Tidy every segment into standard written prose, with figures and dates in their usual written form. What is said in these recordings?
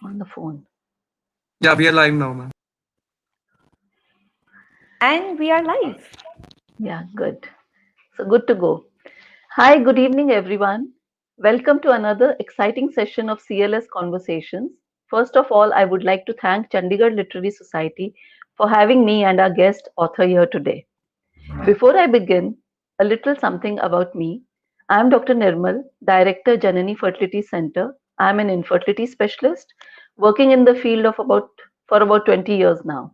on the phone. Yeah, we are live now, ma'am. And we are live. Yeah, good. So good to go. Hi, good evening, everyone. Welcome to another exciting session of CLS Conversations. First of all, I would like to thank Chandigarh Literary Society for having me and our guest author here today. Before I begin, a little something about me. I am Dr. Nirmal, Director, Janani Fertility Center. I am an infertility specialist working in the field for about 20 years now.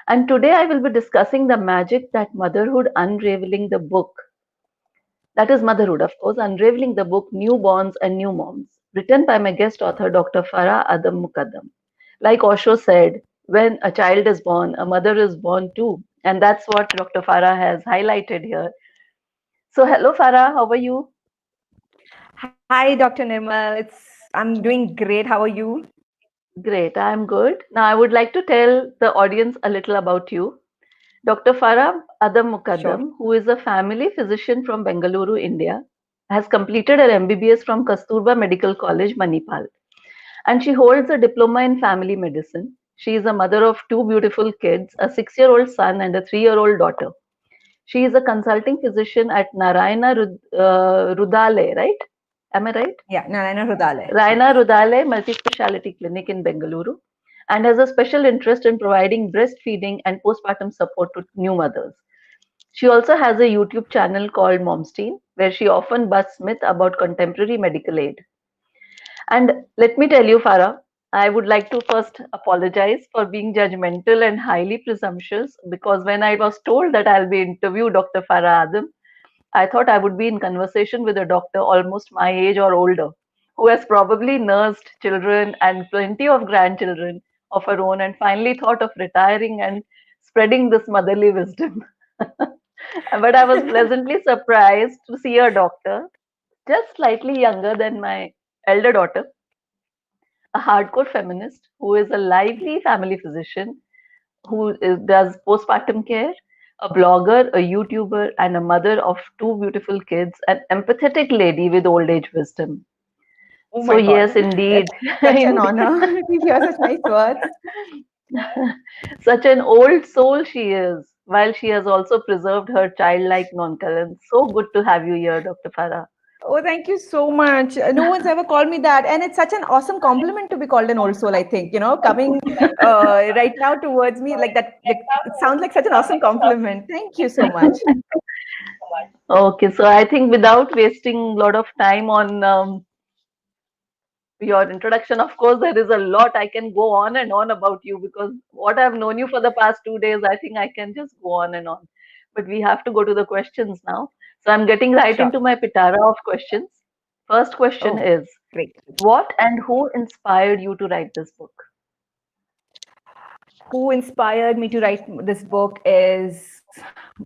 And today I will be discussing the magic that motherhood unraveling the book. That is motherhood, of course, unraveling the book Newborns and New Moms, written by my guest author Dr. Farah Adam Mukaddam. Like Osho said, when a child is born, a mother is born too. And that's what Dr. Farah has highlighted here. So, hello Farah, how are you? Hi, Dr. Nirmal. I'm doing great. How are you? Great, I'm good. Now, I would like to tell the audience a little about you. Dr. Farah Adam Sure. Mukaddam, who is a family physician from Bengaluru, India, has completed her MBBS from Kasturba Medical College, Manipal, and she holds a diploma in family medicine. She is a mother of two beautiful kids, a 6-year-old son and a 3-year-old daughter. She is a consulting physician at Narayana Rudale, right? Am I right? Yeah, Narayana Rudale. Raina Rudale Multi-Speciality Clinic in Bengaluru, and has a special interest in providing breastfeeding and postpartum support to new mothers. She also has a YouTube channel called Momstein, where she often busts myth about contemporary medical aid. And let me tell you, Farah, I would like to first apologize for being judgmental and highly presumptuous, because when I was told that I'll be interview Dr. Farah Adam, I thought I would be in conversation with a doctor almost my age or older, who has probably nursed children and plenty of grandchildren of her own and finally thought of retiring and spreading this motherly wisdom. But I was pleasantly surprised to see a doctor just slightly younger than my elder daughter, a hardcore feminist who is a lively family physician does postpartum care, a blogger, a YouTuber, and a mother of two beautiful kids, an empathetic lady with old age wisdom. Oh So, my God. yes, indeed. That's such an honor to hear such nice words. Such an old soul she is, while she has also preserved her childlike nonchalance. So good to have you here, Dr. Farah. Oh, thank you so much. No one's ever called me that. And it's such an awesome compliment to be called an old soul, I think, coming right now towards me like that. Like, it sounds like such an awesome compliment. Thank you so much. Okay, so I think without wasting a lot of time on your introduction, of course, there is a lot I can go on and on about you, because what I've known you for the past 2 days, I think I can just go on and on. But we have to go to the questions now. So I'm getting right Sure. into my pitara of questions. First question Oh, is, great. what and who inspired you to write this book? Who inspired me to write this book is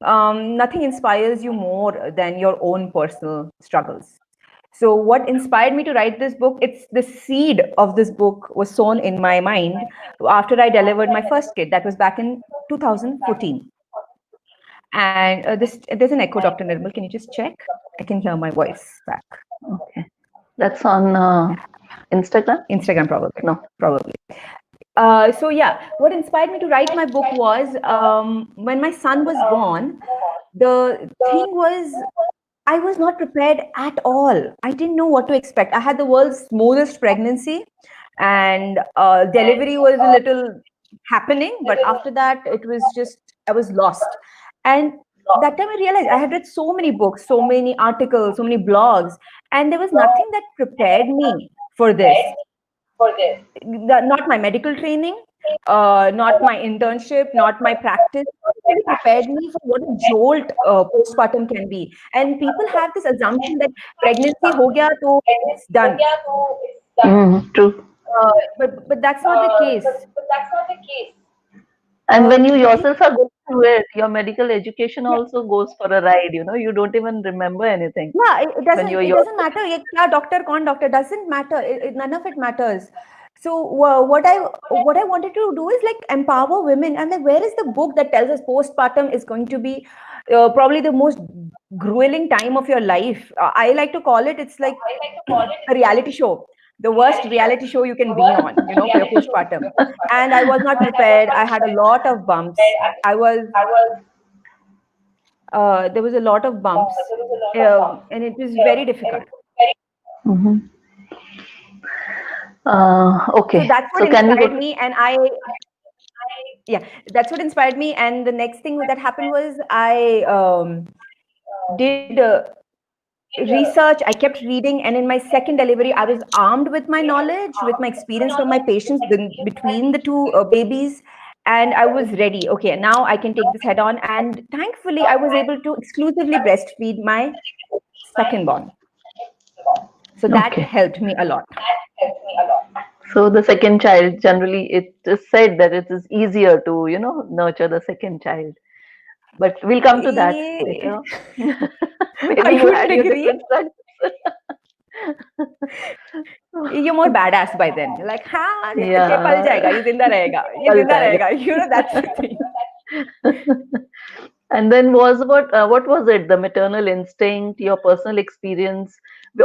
nothing inspires you more than your own personal struggles. So, what inspired me to write this book? It's the seed of this book was sown in my mind after I delivered my first kid. That was back in 2014. And there's an echo, Dr. Nirmal. Can you just check? I can hear my voice back. Okay. That's on Instagram? Instagram, probably. No. Probably. So yeah, what inspired me to write my book was when my son was born. The thing was, I was not prepared at all. I didn't know what to expect. I had the world's smoothest pregnancy, and delivery was a little happening, but after that, it was just I was lost. And that time I realized I had read so many books, so many articles, so many blogs, and there was nothing that prepared me for this. Not my medical training, not my internship, not my practice. Really prepared me for what a jolt postpartum can be. And people have this assumption that pregnancy ho gaya to it's done. True. But that's not the case. And when you If yourself are going through it, your medical education also goes for a ride, you don't even remember anything Yeah, it when doesn't. you're It yourself. doesn't matter. Yeah, doctor, con doctor doesn't matter. None of it matters. So what I wanted to do is like empower women. And like, where is the book that tells us postpartum is going to be probably the most grueling time of your life? I like to call it. It's like a reality show. the worst reality show you can be on, for your postpartum. And I was not prepared. I had a lot of bumps. There was a lot of bumps, and it was very difficult. Mm-hmm. Okay. So that's what So can we go inspired me, and that's what inspired me. And the next thing that happened was I did research. I kept reading, and in my second delivery, I was armed with my knowledge, with my experience from my patients between the two babies, and I was ready. Okay, now I can take this head on. And thankfully, I was able to exclusively breastfeed my second born. So that Okay. helped me a lot. So the second child, generally, it is said that it is easier to, nurture the second child. But we'll come to that later. Maybe I you had wouldn't your agree. different sons. You're more badass by then. You're like, हाँ, ये Yeah. पल जाएगा, ये जिंदा रहेगा, ये पल जिंदा जाएगा. रहेगा. That's the thing. And then what was it? The maternal instinct, your personal experience,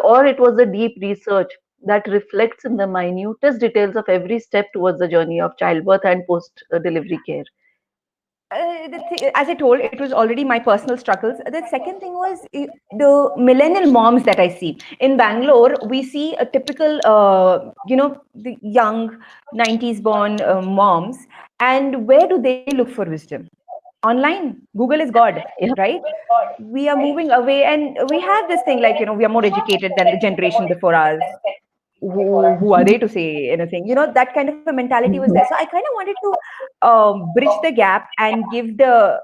or it was the deep research that reflects in the minutest details of every step towards the journey of childbirth and post-delivery care? As I told, it was already my personal struggles. The second thing was the millennial moms that I see. In Bangalore, we see a typical, the young 90s born moms. And where do they look for wisdom? Online. Google is God, Yeah. right? We are moving away, and we have this thing like, we are more educated than the generation before us. Who are they to say anything? That kind of a mentality was there. So I kind of wanted to bridge the gap and give the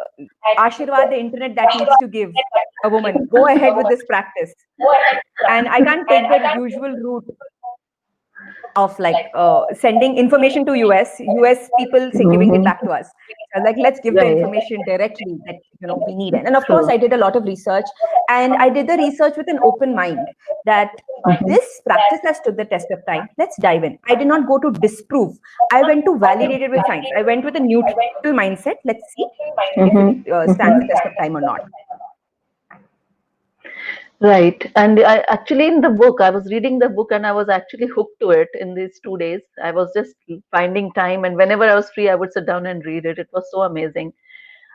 Ashirwad, the internet that needs to give a woman. Go ahead with this practice. And I can't take the usual route of like sending information to US people say giving it back to us. I was like, let's give the information directly that we need it. And of course, I did a lot of research, and I did the research with an open mind that this practice has stood the test of time. Let's dive in. I did not go to disprove. I went to validate it with science. I went with a neutral mindset. Let's see if it stands the test of time or not. Right. And I actually, in the book, I was reading the book and I was actually hooked to it in these 2 days. I was just finding time, and whenever I was free, I would sit down and read it. It was so amazing.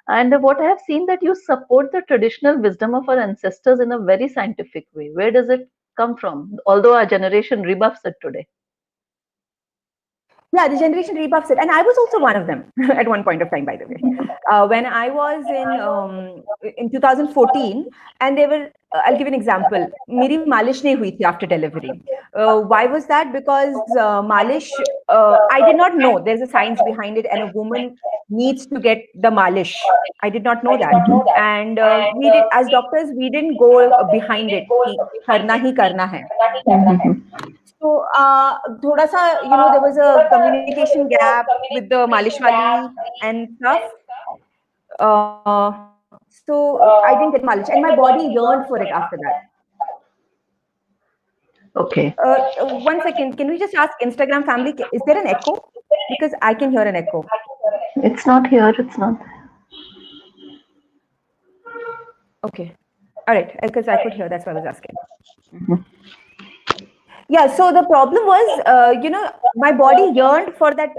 And what I have seen that you support the traditional wisdom of our ancestors in a very scientific way. Where does it come from? Although our generation rebuffs it today. Yeah, the generation rebuffs it, and I was also one of them at one point of time, by the way. When I was in 2014, and they were, I'll give an example. Meri malish nahi hui thi after delivery. Why was that? Because malish, I did not know there's a science behind it, and a woman needs to get the malish. I did not know that, and we did, as doctors, we didn't go behind it. Karna hi karna hai. So, thoda sa, there was a communication gap with the Malishwali and stuff. So I didn't get Malish, and my body yearned for it after that. Okay. One second, can we just ask Instagram family, is there an echo? Because I can hear an echo. It's not here, it's not. Okay. All right, because I could hear, that's why I was asking. Yeah, so the problem was, my body yearned for that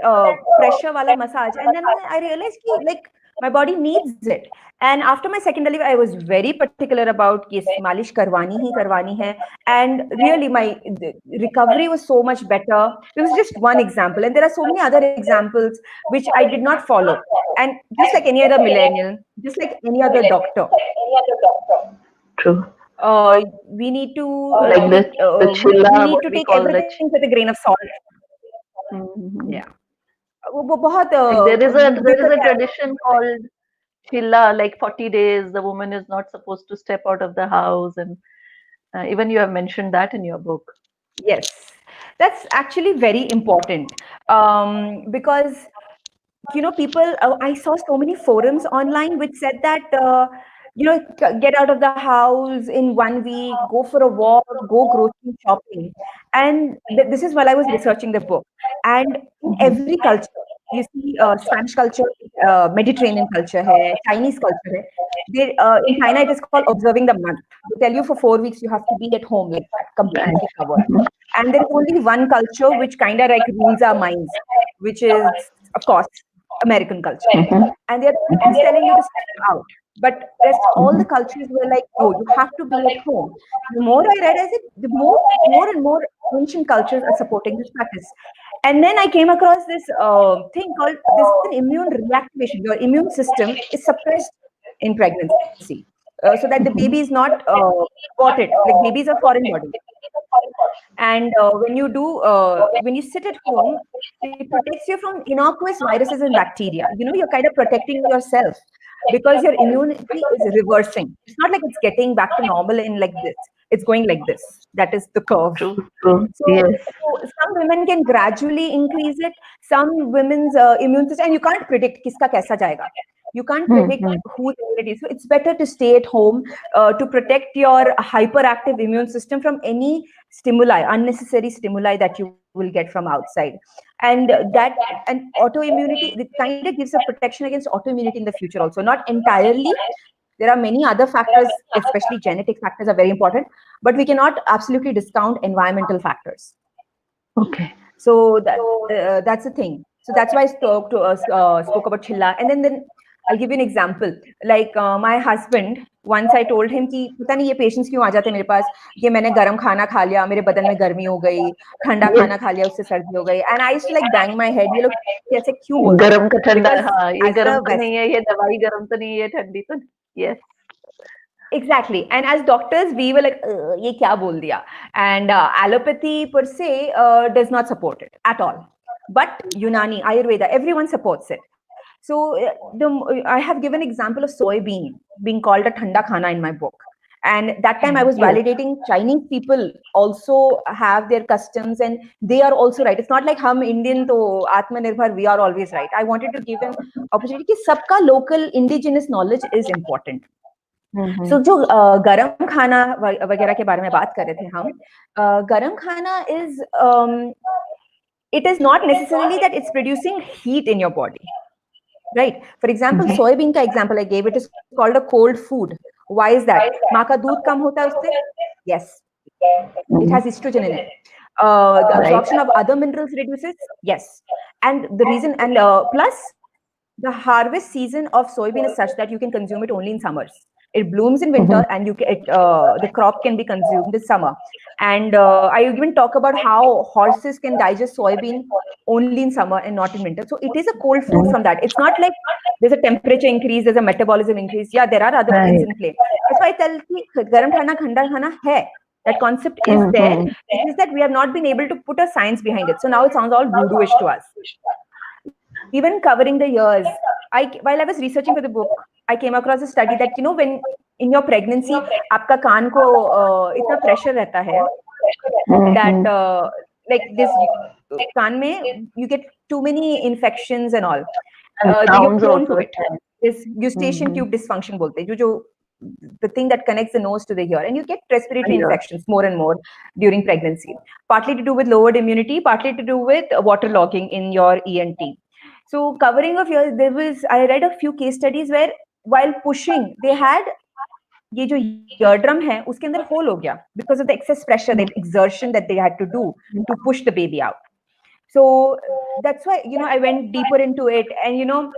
pressure wala massage, and then I realized like my body needs it. And after my second delivery, I was very particular about yes, malish karwani hai, and really the recovery was so much better. It was just one example, and there are so many other examples which I did not follow. And just like any other millennial, just like any other doctor. True. We need to like the chilla, we need to take everything with a grain of salt. Yeah. Like there is a tradition called chilla, like 40 days the woman is not supposed to step out of the house, and even you have mentioned that in your book. Yes, that's actually very important, because people, I saw so many forums online which said that get out of the house in 1 week, go for a walk, go grocery shopping. And this is while I was researching the book. And in every culture, you see Spanish culture, Mediterranean culture hai, Chinese culture hai. In China, it is called observing the month. They tell you for 4 weeks you have to be at home, like that, completely covered. And there is only one culture which kind of like rules our minds, which is, of course, American culture. And they're always telling you to step out. But rest all the cultures were like, no, you have to be at home. The more I read, I said, the more and more ancient cultures are supporting this practice. And then I came across this thing called, this is an immune reactivation. Your immune system is suppressed in pregnancy, so that the baby is not aborted. Like babies are foreign body. And when you sit at home, it protects you from innocuous viruses and bacteria. You know, you're kind of protecting yourself because your immunity is reversing. It's not like it's getting back to normal in like this. It's going like this. That is the curve. True. So, Yes. so some women can gradually increase it. Some women's immune system, and you can't predict kiska kaisa jayega. You can't predict who's immunity. So it's better to stay at home to protect your hyperactive immune system from any stimuli, unnecessary stimuli that you will get from outside. And autoimmunity, it kind of gives a protection against autoimmunity in the future also. Not entirely. There are many other factors, especially genetic factors are very important, but we cannot absolutely discount environmental factors. Okay. So that's the thing. So that's why I spoke about chilla. And then I'll give you an example. Like my husband, once I told him कि पता नहीं ये patients क्यों आ जाते हैं मेरे पास, ये मैंने गरम खाना खा लिया, मेरे बदन में गर्मी हो गई, ठंडा खाना खा लिया, उससे सर्दी हो गई. And I used to like bang my head. ये लोग कैसे क्यों बोलते हैं? गरम का ठंडा, हाँ, ये as गरम a तो नहीं है, ये दवाई गरम तो नहीं है, ठंडी तो yes. Exactly. And as doctors, we were like, ye kya bol diya? And allopathy per se does not support it at all. But Unani, Ayurveda, everyone supports it. So I have given example of soybean being called a thanda khana in my book. And that time I was validating Chinese people also have their customs and they are also right. It's not like hum Indian to Atmanirbhar, we are always right. I wanted to give an opportunity कि सबका local indigenous knowledge is important. So जो गरम खाना वगैरह के बारे में बात कर रहे थे हम, गरम खाना is it is not necessarily that it's producing heat in your body, right? For example, soybean का example I gave, it is called a cold food. Why is that? माँ का दूध कम होता है उससे? Yes, it has estrogen in it. The absorption of other minerals reduces? Yes. And the reason, and plus the harvest season of soybean is such that you can consume it only in summers. It blooms in winter and the crop can be consumed in summer. And I even talk about how horses can digest soybean only in summer and not in winter. So it is a cold food from that. It's not like there's a temperature increase, there's a metabolism increase. Yeah, there are other things in play. That's why I tell you, garam khana, thanda khana hai. That concept is there. It is that we have not been able to put a science behind it. So now it sounds all voodoo-ish to us. Even covering the ears, while I was researching for the book, I came across a study that, you know, when in your pregnancy, आपका कान को इतना pressure रहता है that like this कान में you get too many infections and all. You're prone to it. This eustachian tube dysfunction बोलते हैं, जो the thing that connects the nose to the ear, and you get respiratory infections more and more during pregnancy. Partly to do with lowered immunity, partly to do with waterlogging in your ENT. So covering of ears, I read a few case studies where while pushing, they had ये जो eardrum है, उसके अंदर hole हो गया because of the excess pressure, that exertion that they had to do to push the baby out. So that's why, you know, I went deeper into it, and you know,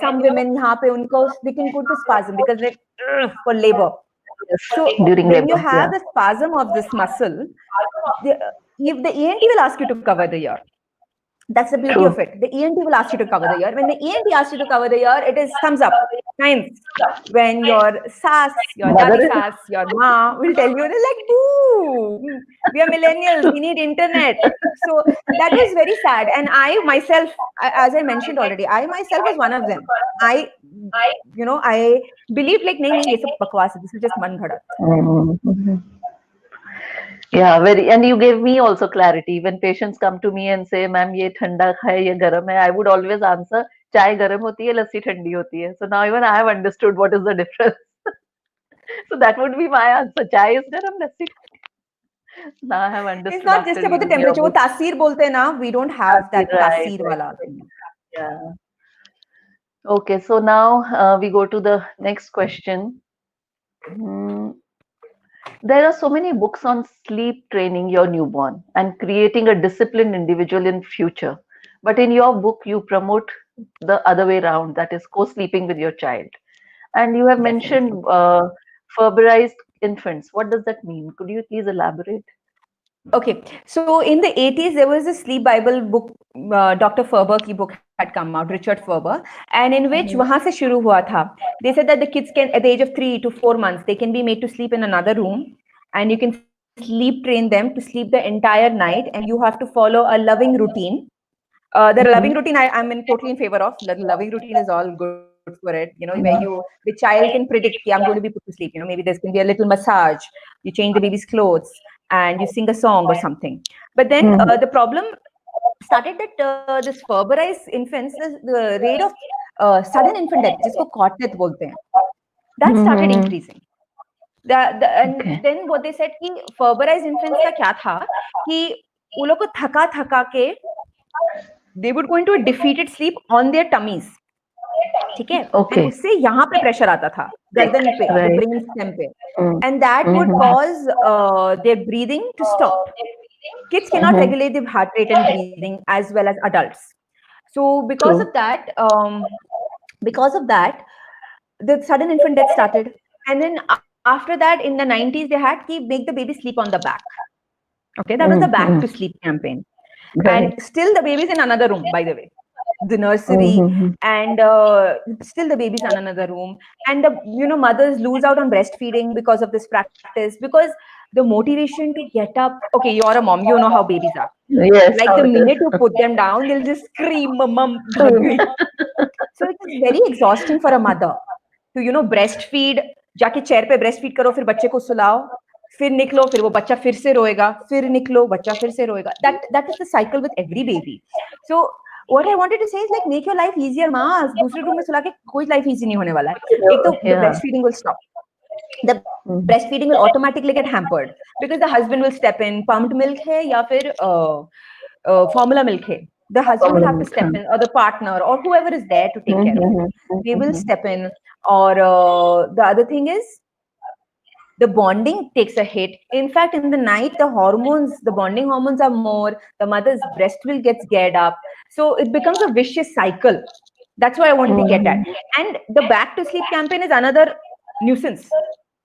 some women यहाँ पे उनको they can go to spasm because they for labor. So during when labor, you have the spasm of this muscle, if the ENT will ask you to cover the ear. That's the beauty of it. The ENT will ask you to cover the ear. When the ENT asks you to cover the ear, it is thumbs up. Times. When your sas, your daddy sas, your ma will tell you, they're like, boo, we are millennials, we need internet. So that was very sad. And I myself, as I mentioned already, I myself was one of them. I believed like, nahi, ye sab bakwas, this is just man ghada. Yeah, very. And you gave me also clarity. When patients come to me and say, "Ma'am, ये ठंडा है, ये गरम है," I would always answer, "चाय गरम होती है, लस्सी ठंडी होती है." So now even I have understood what is the difference. So that would be my answer. Chai is garam, lassi. Now I have understood. It's not just about the temperature. वो तासीर बोलते हैं ना. We don't have that तासीर वाला thing. Yeah. Okay, so now we go to the next question. Hmm. There are so many books on sleep training your newborn and creating a disciplined individual in future. But in your book, you promote the other way around, that is co-sleeping with your child. And you have Definitely. mentioned Ferberized infants. What does that mean? Could you please elaborate? Okay, so in the 80s, there was a sleep Bible book, Dr. Ferber की book had come out, Richard Ferber, and in which Mhm. वहाँ से शुरू हुआ था. They said that the kids can, at the age of 3 to 4 months, they can be made to sleep in another room, and you can sleep train them to sleep the entire night, and you have to follow a loving routine. The loving Mhm. routine, I'm in totally in favor of. The loving routine is all good for it. You know, where the child can predict, I'm going to be put to sleep. You know, maybe there's going to be a little massage. You change the baby's clothes, and you sing a song or something. But then Mhm. the problem started that this Ferberized infants, the rate of sudden infant death, जिसको cot death बोलते हैं, that started Mhm. increasing. And Okay. then what they said कि Ferberized infants का क्या था कि वो लोग को थका थका के they would go into a defeated sleep on their tummies. ठीक है, एंड Okay. उससे यहाँ पे प्रेशर आता था गर्दन पे, द Right. ब्रेन स्टेम पे, Mm. And that would Mhm. Cause their breathing to stop. Kids cannot Mhm. regulate their heart rate and breathing as well as adults. So True. because of that, the sudden infant death started. And then after that, in the 90s, they had to make the baby sleep on the back. Okay, that was the back Mhm. to sleep campaign. Right. And still the baby's in another room, by the way, the nursery, Mhm. and still the baby's in another room, and the mothers lose out on breastfeeding because of this practice, because the motivation to get up. Okay, you're a mom, you know how babies are. Yes, Like how the it is. minute you put them down, they'll just scream, mom bhag True. gayi. So it is very exhausting for a mother to breastfeed. जाके chair पे breastfeed करो, फिर बच्चे को सुलाओ, फिर निकलो, फिर वो बच्चा फिर से रोएगा, फिर निकलो, बच्चा फिर से रोएगा. That is the cycle with every baby. So what I wanted to say is, like, make your life easier, माँ. दूसरे रूम में सुला के कोई life easy नहीं होने वाला है. एक तो the Yeah. breastfeeding will stop. The Mhm. breastfeeding will automatically get hampered because the husband will step in. Pumped milk है या फिर formula milk है. The husband will Problem have to with step her. in, or the partner, or whoever is there to take care of it. Mhm. They will Mhm. step in. Or the other thing is, the bonding takes a hit. In fact, in the night, the bonding hormones are more. The mother's breast will get scared up. So it becomes a vicious cycle. That's what I wanted to get at. Mhm. And the back to sleep campaign is another nuisance.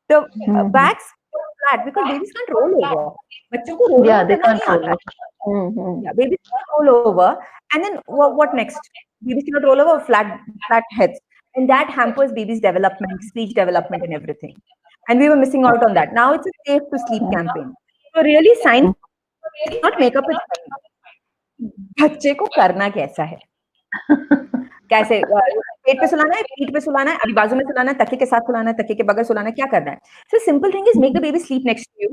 The Mhm. backs flat because babies can't roll over. बच्चों को roll Yeah, over they करना can't नहीं roll आता है. over. Mhm. Yeah, babies cannot roll over. And then what next? Babies cannot roll over, flat heads. And that hampers baby's development, speech development, and everything. And we were missing out on that. Now it's a safe to sleep campaign. So really, science does not make up its mind. बच्चे को करना कैसा है, कैसे पेट पे सुलाना है, पीठ पे सुलाना है, अभी बाजू में सुलाना है, तकिए के साथ सुलाना है, तकिए के बगल सुलाना है, क्या करना है? So simple thing is, make the baby sleep next to you.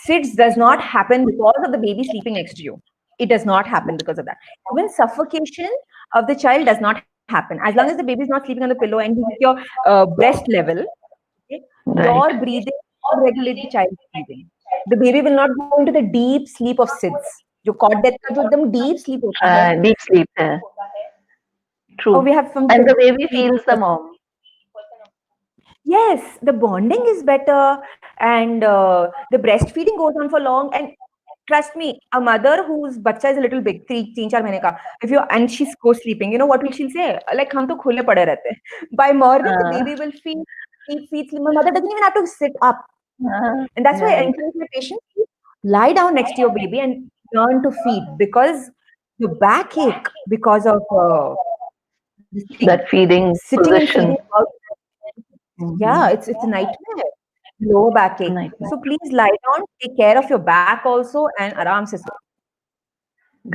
SIDS does not happen because of the baby sleeping next to you. It does not happen because of that. Even suffocation of the child does not happen as long as the baby is not sleeping on the pillow and you with your breast level. Okay? Right. Your breathing will regulate the child's breathing. The baby will not go into the deep sleep of SIDS. जो cot death का जो एकदम deep sleep होता है, Deep sleep है. or True. we have from And the baby sleep. feels the mom. Yes, the bonding is better, and the breastfeeding goes on for long. And trust me, a mother whose bacha is a little big, 3-4 महीने का, if you and she's co-sleeping, you know what will she say? Like, हम तो खुले पड़े रहते हैं. By morning, the baby will feel sleep. My mother doesn't even have to sit up, and that's why I Right. encourage my patients, lie down next to your baby and learn to feed, because the backache because of this thing, That feeding sitting and position. feeding out. Yeah, Mhm. it's a nightmare. Lower backache. Nightmare. So please lie down, take care of your back also, and aram se so.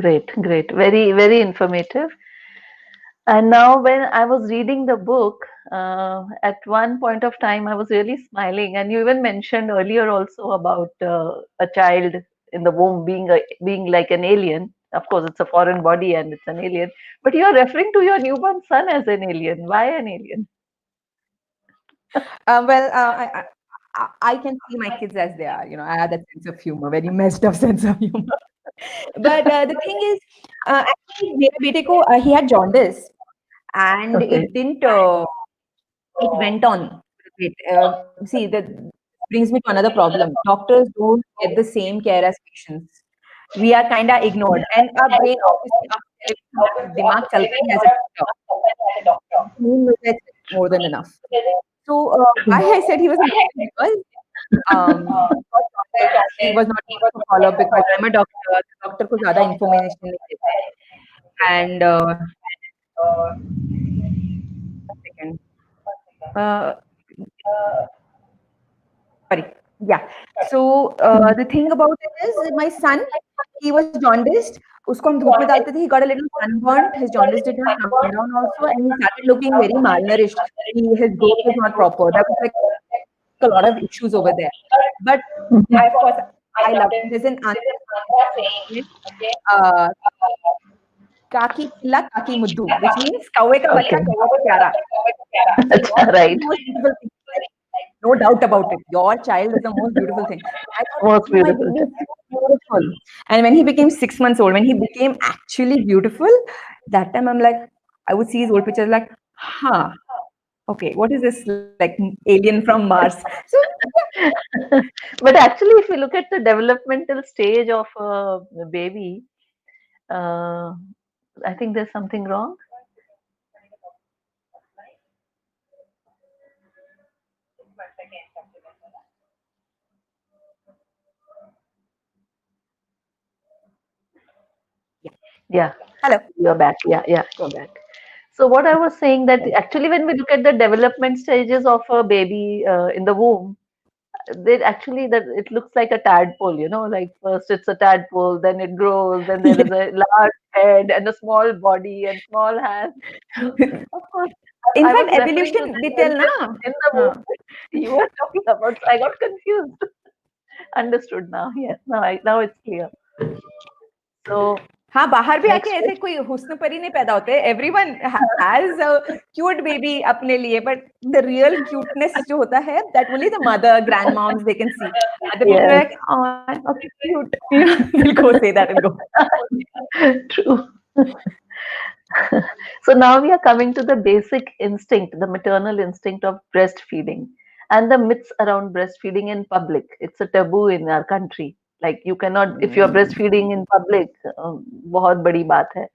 Great, great. Very, very informative. And now, when I was reading the book, at one point of time, I was really smiling. And you even mentioned earlier also about a child in the womb being like an alien. Of course, it's a foreign body and it's an alien. But you're referring to your newborn son as an alien. Why an alien? Well, I can see my kids as they are. I have that sense of humor, very messed up sense of humor. But the thing is, actually, मेरे बेटे को he had jaundice, and Okay. it didn't. It went on. See, that brings me to another problem. Doctors don't get the same care as patients. We are kind of ignored, and our brain obviously दिमाग चलता ही as a doctor. More than enough. So why I said he was a because he was not able to follow up because I'm a doctor. Doctor को ज़्यादा information नहीं देते हैं. And one second. Sorry. Yeah. So the thing about it is my son, he was jaundiced. उसको हम धूप में डालते थे. He got a little sunburnt. His jaundice did not come down also, and he started looking very malnourished. His growth was not proper. There was like a lot of issues over there. But of course, I love him. There's an answer. Kaki pilla, kaki muddu, which means kawe ka bachcha, kawa ko pyara. Right. Most beautiful thing. No doubt about it. Your child is the most beautiful thing. I thought, Most oh my beautiful. goodness, so beautiful. And when he became 6 months old, when he became actually beautiful, that time I'm like, I would see his old pictures like, huh, okay, what is this like alien from Mars? So But actually, if you look at the developmental stage of a baby, I think there's something wrong. Yeah. hello. You're back. Yeah, you're back. So what I was saying that actually when we look at the development stages of a baby in the womb, they actually that it looks like a tadpole, like first it's a tadpole, then it grows, then there is a large head and a small body and small hands. Of course, In I fact, was referring to evolution that detail when na. in the womb you were talking about. So I got confused. Understood now. Yes, now it's clear. So हाँ बाहर भी आके Next ऐसे कोई हुस्न परी नहीं पैदा होते. Everyone has a cute baby अपने लिए, but the real cuteness जो होता है, that only the mother, grandmoms they can see. Other people are like, oh, okay, cute. We'll go say that and go. True. So now we are coming to the basic instinct, the maternal instinct of breastfeeding and the myths around breastfeeding in public. It's a taboo in our country. Like you cannot, if you're breastfeeding in public, बहुत बड़ी बात है.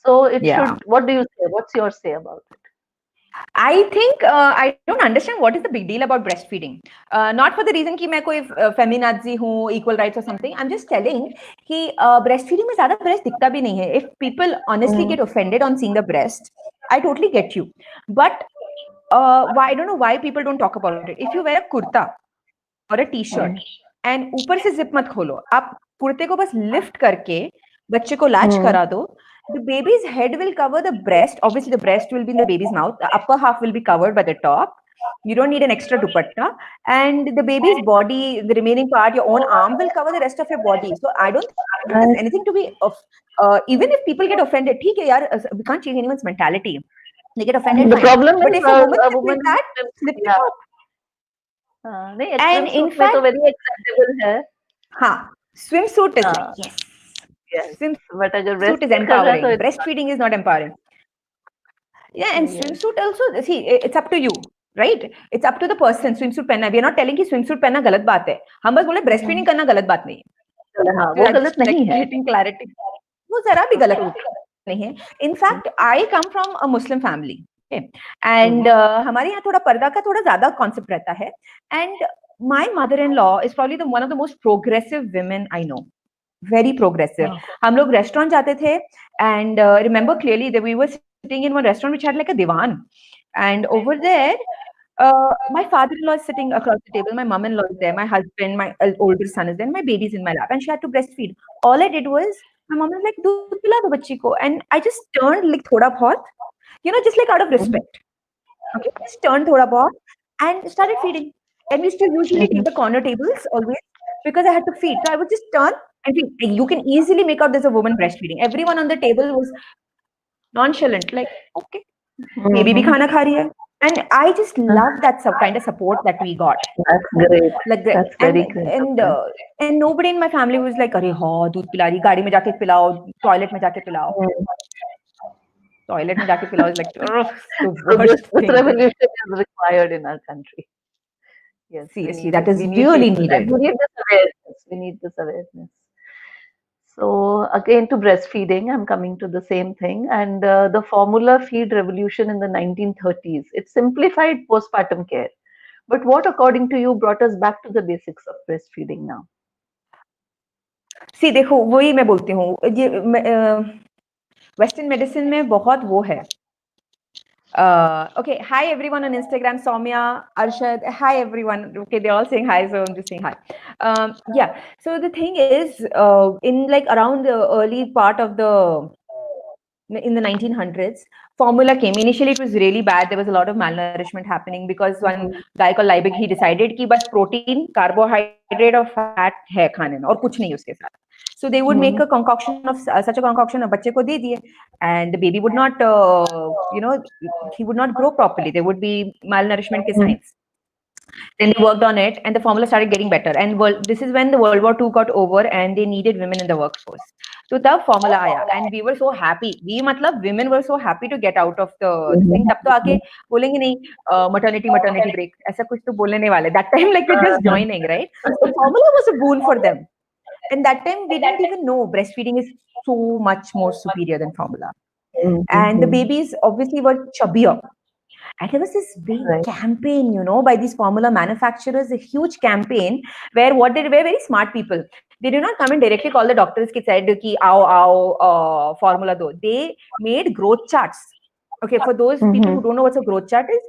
So it Yeah. should, what do you say? What's your say about it? I think I don't understand what is the big deal about breastfeeding. Not for the reason कि मैं कोई feminazi हूँ, equal rights or something. I'm just telling कि breastfeeding में ज़्यादा breast दिखता भी नहीं है. If people honestly get offended on seeing the breast, I totally get you. But why I don't know why people don't talk about it. If you wear a kurta or a t-shirt and ऊपर से zip मत खोलो, आप कुर्ते को बस lift करके बच्चे को latch करा दो. The baby's head will cover the breast. Obviously, the breast will be in the baby's mouth. The upper half will be covered by the top. You don't need an extra dupatta. And the baby's body, the remaining part, your own arm will cover the rest of your body. So I don't think there's anything to be even if people get offended, ठीक है यार, we can't change anyone's mentality. They get offended. The fine. problem But is if a woman a sits woman like that, slip it up. नहीं, And in swimsuit में तो fact, very acceptable है. हाँ, swimsuit is like, yes. Yes. Swimsuit But अगर is breastfeed कर रहा है empowering. तो it's Breastfeeding is not empowering. Yeah, and Yes. swimsuit also, see, it's up to you, right? It's up to the person. Swimsuit पहनना, we are not telling कि swimsuit पहनना गलत बात है. हम बस बोले breastfeeding करना गलत बात नहीं है. हाँ, वो गलत Like नहीं है. getting clarity. वो जरा भी गलत नहीं है. In fact, I come from a Muslim family. Okay? And हमारे यहाँ थोड़ा पर्दा का थोड़ा ज़्यादा concept रहता है. And my mother-in-law is probably one of the most progressive women I know. Very progressive. हम लोग restaurant जाते थे and remember clearly that we were sitting in one restaurant which had like a divan, and over there my father-in-law is sitting across the table, my mom-in-law is there, my husband, my older son is there, and my baby's in my lap, and she had to breastfeed. All I did was, my mom was like, दूध पिला दो बच्ची को, and I just turned like थोड़ा बहुत, just like out of respect. Okay, just turned थोड़ा बहुत and started feeding. And we used to usually take the corner tables always because I had to feed. So I would just turn and feed. You can easily make out there's a woman breastfeeding. Everyone on the table was nonchalant, like, okay, baby भी खाना खा रही है. And I just love that kind of support that we got. That's great. Like That's very great. And nobody in my family was like, "अरे हाँ दूध पिला रही, गाड़ी में जाके पिलाओ, टॉयलेट में जाके पिलाओ." Toilet में जाके पिलाओ is like the worst This thing. revolution is required in our country. Yes, Seriously, that is really needed. We need this awareness. We need this awareness. So again, to breastfeeding, I'm coming to the same thing. And the formula feed revolution in the 1930s, it simplified postpartum care. But what, according to you, brought us back to the basics of breastfeeding now? See, देखो वही मैं बोलती हूँ, ये western medicine में बहुत वो है. Okay, hi everyone on Instagram, Soumya, Arshad, hi everyone. Okay, they're all saying hi, so I'm just saying hi. Yeah, so the thing is, in like around the early part of in the 1900s, formula came. Initially, it was really bad. There was a lot of malnourishment happening because one guy called Liebig, he decided कि बस protein, carbohydrate और fat है खाने में और कुछ नहीं उसके साथ. So they would make a concoction of such a concoction of बच्चे को दे दिए, and the baby would not, he would not grow properly. There would be malnourishment के signs. Then they worked on it, and the formula started getting better. And this is when the World War II got over, and they needed women in the workforce. So the formula आया, and we were so happy. मतलब women were so happy to get out of the thing. तब तो आके बोलेंगे नहीं maternity break ऐसा कुछ तो बोलने नहीं वाले. That time like we're just joining, right? So formula was a boon for them. And that time we didn't even know breastfeeding is so much more superior than formula. And the babies obviously were chubbier. And there was this big campaign, by these formula manufacturers, a huge campaign where what they were very smart people. They did not come and directly call the doctors ki said ki aao formula do. They made growth charts. Okay, for those people who don't know what a growth chart is,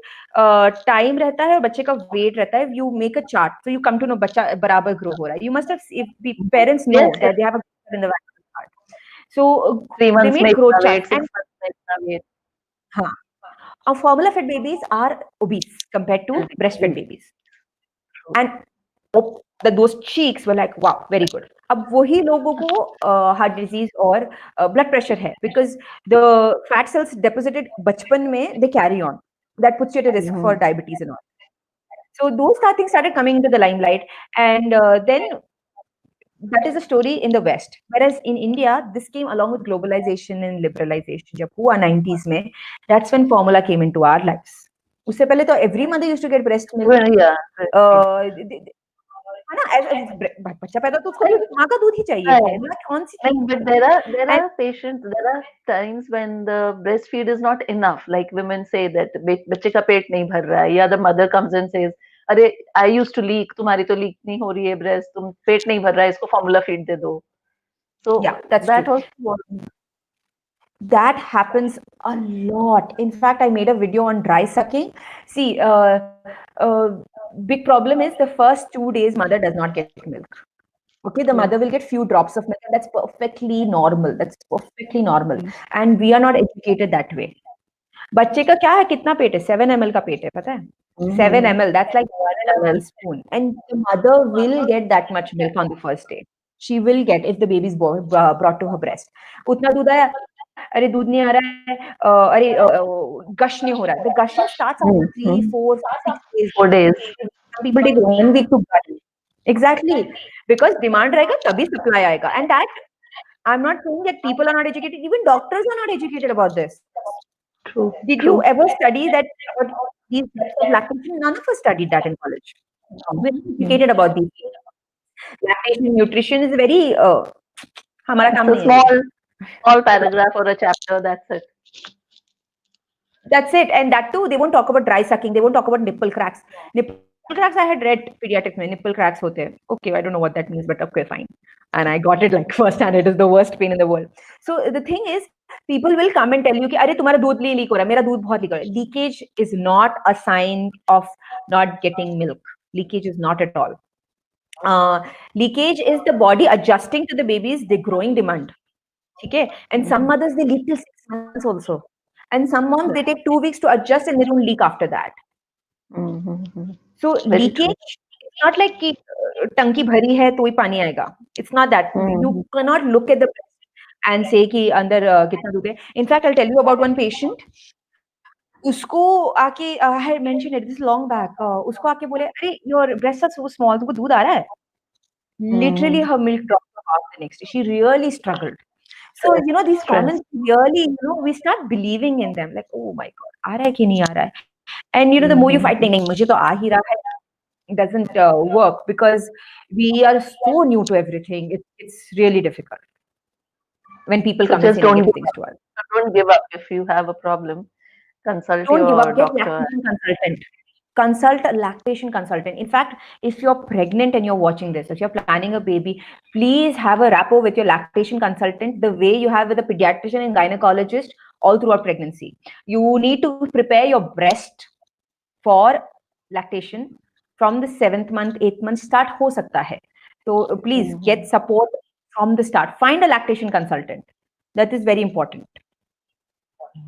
time रहता है, बच्चे का weight रहता है, you make a chart, so you come to know बच्चा बराबर grow हो रहा है. You must have, if the parents know that they have a in the chart. So 3 months they made growth charts. 6 months weight. Our formula fed babies are obese compared to breastfed babies. And those cheeks were like, wow, very good. अब वही लोगों को heart disease और blood pressure है because the fat cells deposited बचपन में they carry on. That puts you at a risk for diabetes and all. So those things started coming into the limelight, and then that is the story in the West. Whereas in India, this came along with globalization and liberalization. जब हुआ 90s में, that's when formula came into our lives. उससे पहले तो every mother used to get breast milk. है ना, बच्चा पैदा तो उसको माँ का दूध ही चाहिए. Formula कौन सी चीज? But there are patients, there are times when the breastfeed is not enough. Like women say that बच्चे का पेट नहीं भर रहा है, या the mother comes and says, अरे I used to leak, तुम्हारी तो leak नहीं हो रही है breast, तुम पेट नहीं भर रहा है, इसको formula feed दे दो. So yeah, that's that true. That happens a lot. In fact, I made a video on dry sucking. See, big problem is the first 2 days mother does not get milk. Okay, the mother will get few drops of milk, and that's perfectly normal. That's perfectly normal. And we are not educated that way. बच्चे का क्या है, कितना पेट है? 7 ml का पेट है, पता है? 7 ml, that's like 1 teaspoon. And the mother will get that much milk on the first day. She will get, if the baby is brought to her breast. उतना दूध आया, अरे दूध नहीं आ रहा है, अरे gush नहीं हो रहा है. The gushing starts after 3, 4, 6 days. 4 days. Some people take 1 week to gush. Exactly, because demand रहेगा तभी supply आएगा. And that, I'm not saying that people are not educated. Even doctors are not educated about this. True. Did you ever study that these types of lactation? None of us studied that in college. We're educated about these things. Lactation nutrition is very हमारा काम नहीं है. Small paragraph or a chapter, that's it. That's it. And that too, they won't talk about dry sucking. They won't talk about nipple cracks. Nipple cracks, I had read pediatrics में nipple cracks होते हैं. Okay, I don't know what that means, but okay, fine. And I got it like first hand. It is the worst pain in the world. So the thing is, people will come and tell you कि अरे तुम्हारा दूध leak हो रहा है, मेरा दूध बहुत leak हो रहा है. Leakage is not a sign of not getting milk. Leakage is not at all. Leakage is the body adjusting to the baby's growing demand. Okay, and some mothers, they leak till 6 months also. And some moms, they take 2 weeks to adjust and they don't leak after that. So leakage, it's not like कि टंकी भरी है तो ही पानी आएगा. It's not that. You cannot look at the breast and say कि अंदर कितना दूध है. In fact, I'll tell you about one patient. उसको आके I had mentioned it this long back. उसको आके बोले, अरे your breasts are so small, तुमको दूध आ रहा है? Literally, her milk dropped off the next day. She really struggled. So, these Stress. comments really, we start believing in them. Like, oh my God, aa raha hai ki nahi aa raha hai? And, the more you fight, nahi, mujhe to aa hi raha hai, it doesn't work because we are so new to everything. It's really difficult when people So come and just say don't negative give things up. to us. Don't give up if you have a problem. Consult Don't give your up. Get doctor. lactation consultant. Consult a lactation consultant. In fact, if you're pregnant and you're watching this, if you're planning a baby, please have a rapport with your lactation consultant the way you have with a pediatrician and gynecologist all throughout pregnancy. You need to prepare your breast for lactation from the 7th month, 8th month start ho sakta hai. So please get support from the start. Find a lactation consultant. That is very important.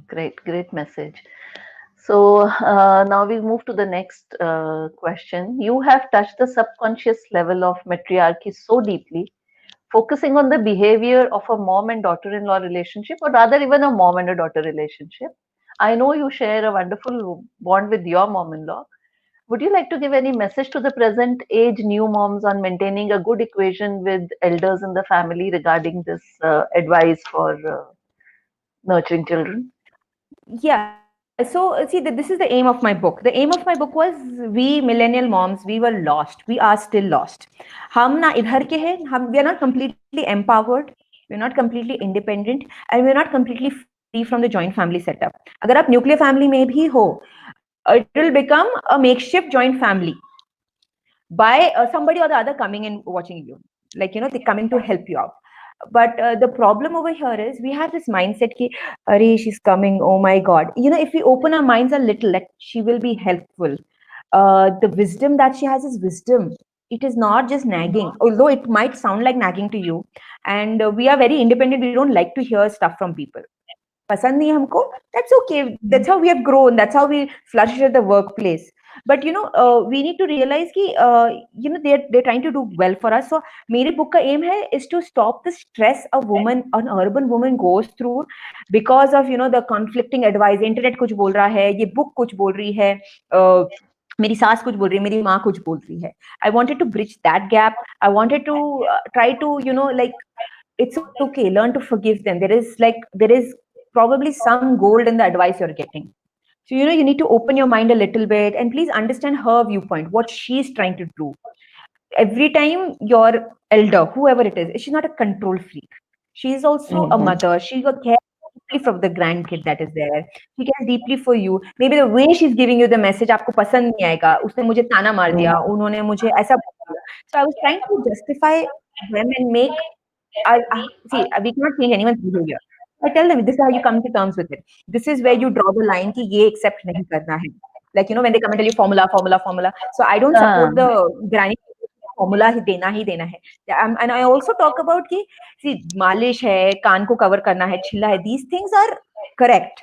Great message. So now we move to the next question. You have touched the subconscious level of matriarchy so deeply, focusing on the behavior of a mom and daughter-in-law relationship, or rather even a mom and a daughter relationship. I know you share a wonderful bond with your mom-in-law. Would you like to give any message to the present age new moms on maintaining a good equation with elders in the family regarding this advice for nurturing children? Yeah. So see, this is the aim of my book. The aim of my book was we millennial moms, we were lost. We are still lost. हम ना इधर के हैं. We are not completely empowered. We're not completely independent, and we're not completely free from the joint family setup. अगर आप nuclear family में भी हो, it will become a makeshift joint family by somebody or the other coming and watching you, like they're coming to help you out. But the problem over here is we have this mindset ki, Are, she's coming, oh my God. If we open our minds a little, like she will be helpful. The wisdom that she has is wisdom. It is not just nagging, although it might sound like nagging to you. And we are very independent. We don't like to hear stuff from people. पसंद नहीं हमको, that's okay. That's how we have grown. That's how we flourish at the workplace. But we need to realize कि they're trying to do well for us. So मेरे book का aim है is to stop the stress an urban woman goes through because of the conflicting advice. Internet कुछ बोल रहा है, ये book कुछ बोल रही है, मेरी सास कुछ बोल रही है, मेरी माँ कुछ बोल रही है. I wanted to bridge that gap. I wanted to try to like it's okay, learn to forgive them. There is probably some gold in the advice you're getting. So you need to open your mind a little bit and please understand her viewpoint, what she's trying to do. Every time your elder, whoever it is, she's not a control freak. She's also a mother. She cares deeply for the grandkid that is there. She cares deeply for you. Maybe the way she's giving you the message आपको पसंद नहीं आएगा. उसने मुझे ताना मार दिया, उन्होंने मुझे ऐसा बोला. So I was trying to justify them and make see, we cannot change anyone's behavior. I tell them this is how you come to terms with it. This is where you draw the line कि ये accept नहीं करना है. Like when they come and tell you formula. So I don't support the granny formula ही देना है. And I also talk about कि see मालिश है, कान को cover करना है, छिल्ला है. These things are correct.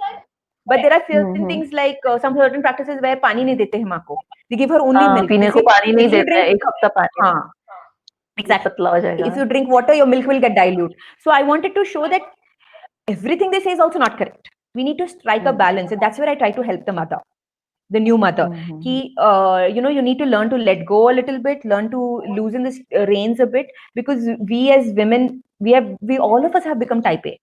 But there are certain things like some certain practices where पानी नहीं देते हैं माँ को. They give her only milk. पीने को पानी नहीं देते हैं, एक हफ्ता पानी. हाँ. Exactly. पतला हो जाएगा. If you drink water, your milk will get dilute. So I wanted to show that everything they say is also not correct. We need to strike a balance, and that's where I try to help the mother, the new mother. You need to learn to let go a little bit, learn to loosen the reins a bit, because we as women, we all of us have become type A.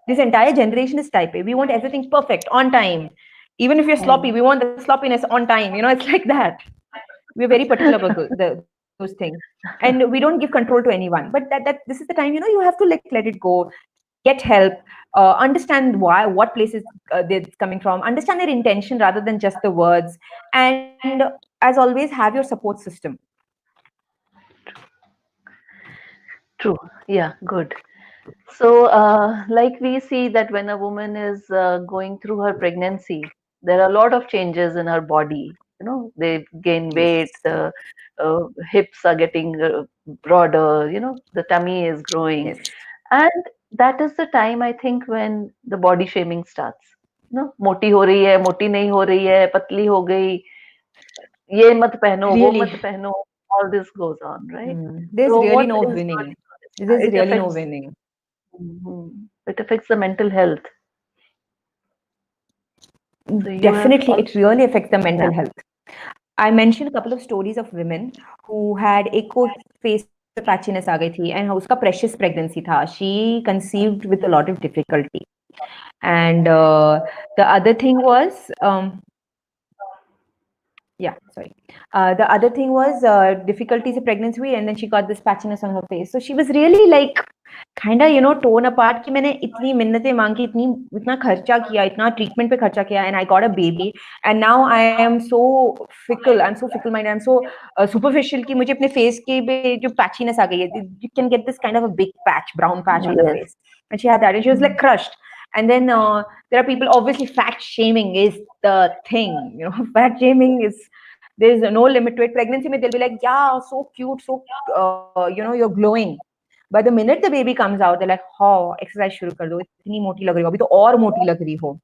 This entire generation is type A. We want everything perfect, on time. Even if you're sloppy, we want the sloppiness on time. It's like that. We're very particular about those things, and we don't give control to anyone. But that this is the time, you have to let it go, get help, understand what places they're coming from, understand their intention rather than just the words, and as always, have your support system. True. Yeah, good. So, like we see that when a woman is going through her pregnancy, there are a lot of changes in her body. They gain weight, the hips are getting broader, the tummy is growing. Yes. And that is the time, I think, when the body shaming starts. मोटी हो रही है, मोटी नहीं हो रही है, पतली हो गई, ये मत पहनो, वो मत पहनो. All this goes on, right? There's So really what no is winning. your- There's it really no affects- winning. It affects the mental health. So you have Definitely, it also- really affects the mental Yeah. health. I mentioned a couple of stories of women who had echo face patchiness आ गई थी, and उसका precious pregnancy था. She conceived with a lot of difficulty, and the other thing was the other thing was difficulties in pregnancy, and then she got this patchiness on her face. So she was really like kind of torn apart कि मैंने इतनी मिन्नतें मांगी, इतना खर्चा किया, इतना treatment पे खर्चा किया, and I got a baby, and now I am so fickle, I'm so fickle minded, I'm so superficial कि मुझे अपने face के पे जो patchiness आ गई है, you can get this kind of a big patch, brown patch on the Yes. face, and she had that, and she was like crushed. And then there are people, obviously fat shaming is the thing, fat shaming is, there's no limit to it. Pregnancy mein they'll be like, yeah, so cute, so you're glowing. But the minute the baby comes out, they're like, oh, exercise shuru kar do, itni moti lag rahi ho, abhi to aur moti lag rahi ho.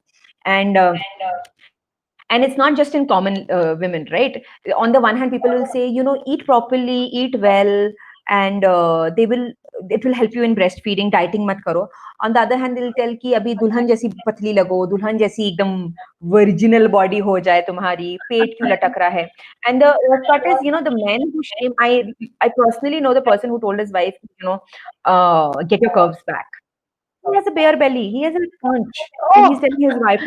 And it's not just in common women, right? On the one hand, people will say, eat properly, eat well, and it will help you in breastfeeding, dieting mat karo. On the other hand, they'll tell कि अभी दुल्हन जैसी पतली लगो, दुल्हन जैसी एकदम virginal body हो जाए तुम्हारी, पेट क्यों लटक रहा है. And the worst part is, the men who shame, I personally know the person who told his wife, get your curves back. He has a bare belly, he has a punch, and he's telling his wife,